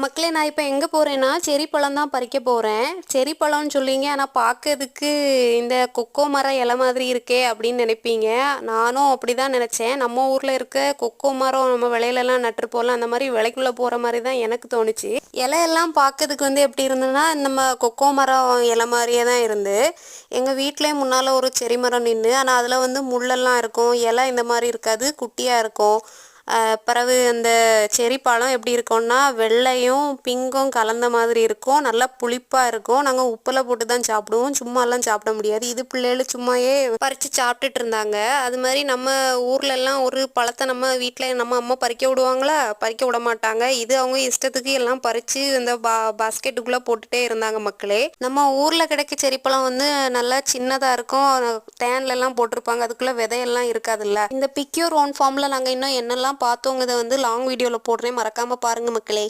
மக்களே நான் இப்போ எங்கே போகிறேன்னா செரி பழம் தான் பறிக்க போகிறேன். செரி பழம்னு சொல்லிங்க, ஆனால் பார்க்கறதுக்கு இந்த கொக்கோ மரம் இலை மாதிரி இருக்கே அப்படின்னு நினைப்பீங்க. நானும் அப்படி தான் நினச்சேன். நம்ம ஊரில் இருக்க கொக்கோ மரம் நம்ம விளையிலலாம் நட்டுருப்போம்ல, அந்த மாதிரி விலைக்குள்ளே போகிற மாதிரி தான் எனக்கு தோணுச்சு. இலையெல்லாம் பார்க்கறதுக்கு எப்படி இருந்ததுன்னா நம்ம கொக்கோ மரம் இலை மாதிரியே தான் இருந்து. எங்கள் வீட்டிலே முன்னால் ஒரு செரி மரம் நின்று, ஆனால் அதில் முள்ளெல்லாம் இருக்கும், இலை இந்த மாதிரி இருக்காது, குட்டியாக இருக்கும். பிறகு அந்த செரி பழம் எப்படி இருக்கும்னா வெள்ளையும் பிங்கும் கலந்த மாதிரி இருக்கும், நல்லா புளிப்பாக இருக்கும். நாங்கள் உப்பில் போட்டு தான் சாப்பிடுவோம், சும்மாலாம் சாப்பிட முடியாது. இது பிள்ளைகள் சும்மாயே பறித்து சாப்பிட்டுட்டு இருந்தாங்க. அது மாதிரி நம்ம ஊர்லெல்லாம் ஒரு பழத்தை நம்ம வீட்டில் நம்ம அம்மா பறிக்க விடுவாங்களா, பறிக்க விட மாட்டாங்க. இது அவங்க இஷ்டத்துக்கு எல்லாம் பறித்து இந்த பாஸ்கெட்டுக்குள்ளே போட்டுகிட்டே இருந்தாங்க. மக்களே, நம்ம ஊரில் கிடைக்க செரி பழம் நல்லா சின்னதாக இருக்கும், தேன்லெல்லாம் போட்டிருப்பாங்க, அதுக்குள்ளே விதையெல்லாம் இருக்காதுல்ல. இந்த பிக்யூர் ஒன் ஃபார்மில் நாங்கள் இன்னும் என்னெல்லாம் பார்த்தோங்க, இதை லாங் வீடியோவில் போடுறேன், மறக்காமல் பாருங்கள் மக்களே.